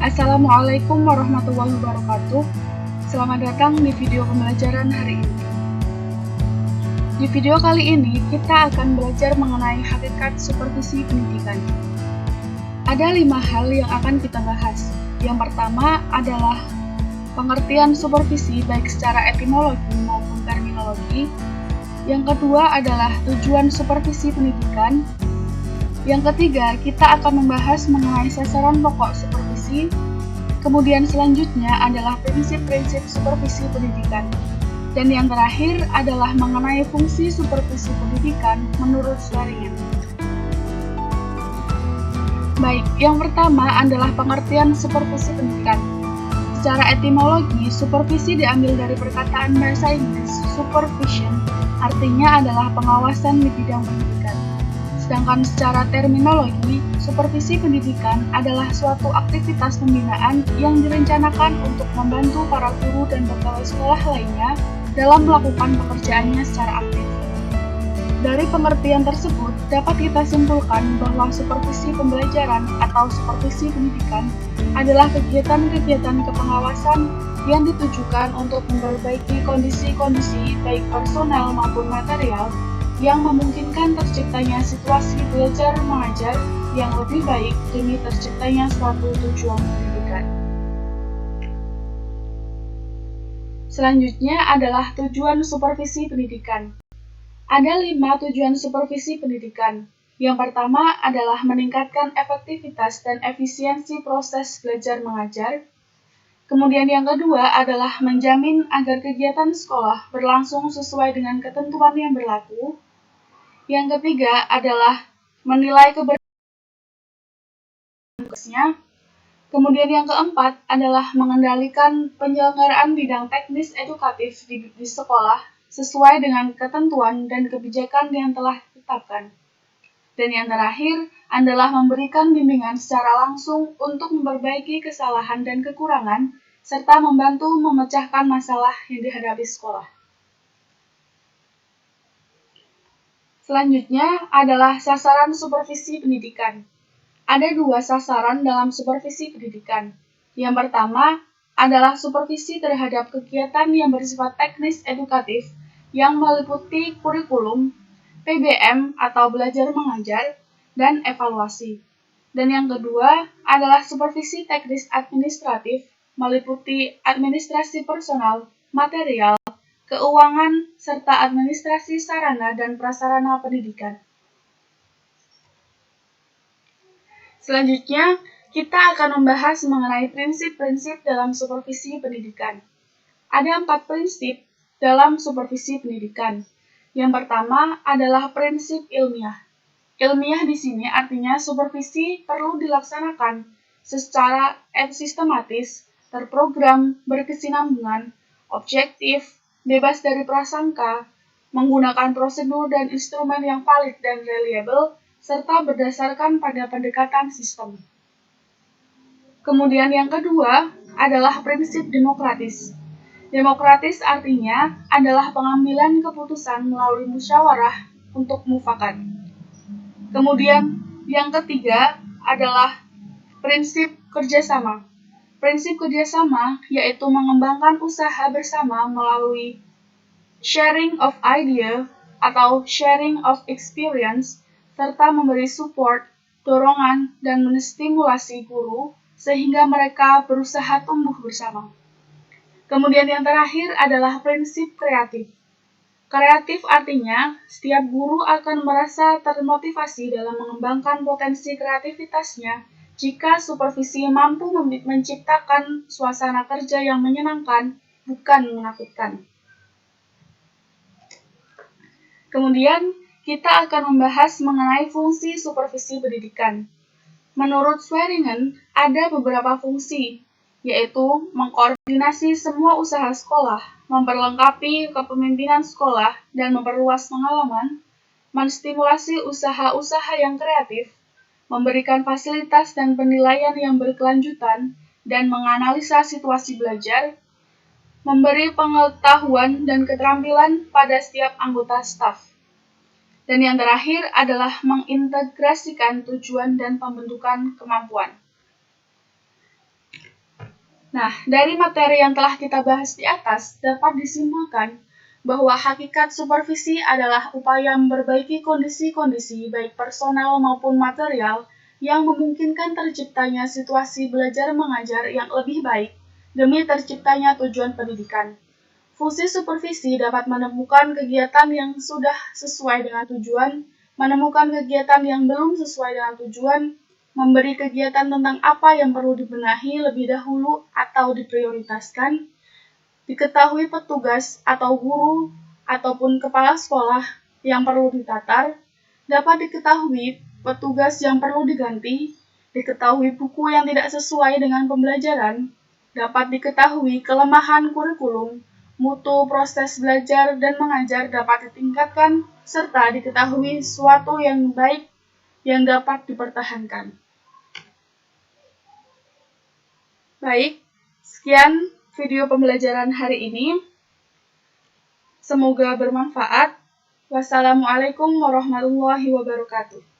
Assalamualaikum warahmatullahi wabarakatuh. Selamat datang di video pembelajaran hari ini. Di video kali ini, kita akan belajar mengenai hakikat supervisi pendidikan. Ada 5 hal yang akan kita bahas. Yang pertama adalah pengertian supervisi baik secara etimologi maupun terminologi. Yang kedua adalah tujuan supervisi pendidikan. Yang ketiga, kita akan membahas mengenai sasaran pokok supervisi. Kemudian selanjutnya adalah prinsip-prinsip supervisi pendidikan. Dan yang terakhir adalah mengenai fungsi supervisi pendidikan menurut Swearingen. Baik, yang pertama adalah pengertian supervisi pendidikan. Secara etimologi, supervisi diambil dari perkataan bahasa Inggris supervision, artinya adalah pengawasan di bidang pendidikan. Sedangkan secara terminologi, supervisi pendidikan adalah suatu aktivitas pembinaan yang direncanakan untuk membantu para guru dan pegawai sekolah lainnya dalam melakukan pekerjaannya secara aktif. Dari pengertian tersebut, dapat kita simpulkan bahwa supervisi pembelajaran atau supervisi pendidikan adalah kegiatan-kegiatan kepengawasan yang ditujukan untuk memperbaiki kondisi-kondisi baik personal maupun material yang memungkinkan terciptanya situasi belajar mengajar yang lebih baik demi terciptanya suatu tujuan pendidikan. Selanjutnya adalah tujuan supervisi pendidikan. Ada 5 tujuan supervisi pendidikan. Yang pertama adalah meningkatkan efektivitas dan efisiensi proses belajar mengajar. Kemudian yang kedua adalah menjamin agar kegiatan sekolah berlangsung sesuai dengan ketentuan yang berlaku. Yang ketiga adalah menilai keberhasilan. Kemudian yang keempat adalah mengendalikan penyelenggaraan bidang teknis edukatif di sekolah sesuai dengan ketentuan dan kebijakan yang telah ditetapkan. Dan yang terakhir adalah memberikan bimbingan secara langsung untuk memperbaiki kesalahan dan kekurangan, serta membantu memecahkan masalah yang dihadapi sekolah. Selanjutnya adalah sasaran supervisi pendidikan. Ada 2 sasaran dalam supervisi pendidikan. Yang pertama adalah supervisi terhadap kegiatan yang bersifat teknis edukatif yang meliputi kurikulum, PBM atau belajar mengajar, dan evaluasi. Dan yang kedua adalah supervisi teknis administratif meliputi administrasi personal, material, keuangan, serta administrasi sarana dan prasarana pendidikan. Selanjutnya, kita akan membahas mengenai prinsip-prinsip dalam supervisi pendidikan. Ada 4 prinsip dalam supervisi pendidikan. Yang pertama adalah prinsip ilmiah. Ilmiah di sini artinya supervisi perlu dilaksanakan secara sistematis, terprogram, berkesinambungan, objektif, bebas dari prasangka, menggunakan prosedur dan instrumen yang valid dan reliable, serta berdasarkan pada pendekatan sistem. Kemudian yang kedua adalah prinsip demokratis. Demokratis artinya adalah pengambilan keputusan melalui musyawarah untuk mufakat. Kemudian yang ketiga adalah prinsip kerjasama. Prinsip kerjasama yaitu mengembangkan usaha bersama melalui sharing of idea atau sharing of experience, serta memberi support, dorongan, dan menstimulasi guru sehingga mereka berusaha tumbuh bersama. Kemudian yang terakhir adalah prinsip kreatif. Kreatif artinya setiap guru akan merasa termotivasi dalam mengembangkan potensi kreativitasnya jika supervisi mampu menciptakan suasana kerja yang menyenangkan, bukan menakutkan. Kemudian, kita akan membahas mengenai fungsi supervisi pendidikan. Menurut Swearingen, ada beberapa fungsi, yaitu mengkoordinasi semua usaha sekolah, memperlengkapi kepemimpinan sekolah, dan memperluas pengalaman, menstimulasi usaha-usaha yang kreatif, memberikan fasilitas dan penilaian yang berkelanjutan, dan menganalisa situasi belajar, memberi pengetahuan dan keterampilan pada setiap anggota staf. Dan yang terakhir adalah mengintegrasikan tujuan dan pembentukan kemampuan. Nah, dari materi yang telah kita bahas di atas, dapat disimpulkan bahwa hakikat supervisi adalah upaya memperbaiki kondisi-kondisi baik personal maupun material yang memungkinkan terciptanya situasi belajar mengajar yang lebih baik demi terciptanya tujuan pendidikan. Fungsi supervisi dapat menemukan kegiatan yang sudah sesuai dengan tujuan, menemukan kegiatan yang belum sesuai dengan tujuan, memberi kegiatan tentang apa yang perlu dibenahi lebih dahulu atau diprioritaskan, diketahui petugas atau guru ataupun kepala sekolah yang perlu ditatar, dapat diketahui petugas yang perlu diganti, diketahui buku yang tidak sesuai dengan pembelajaran, dapat diketahui kelemahan kurikulum, mutu proses belajar dan mengajar dapat ditingkatkan, serta diketahui suatu yang baik yang dapat dipertahankan. Baik, sekian video pembelajaran hari ini. Semoga bermanfaat. Wassalamualaikum warahmatullahi wabarakatuh.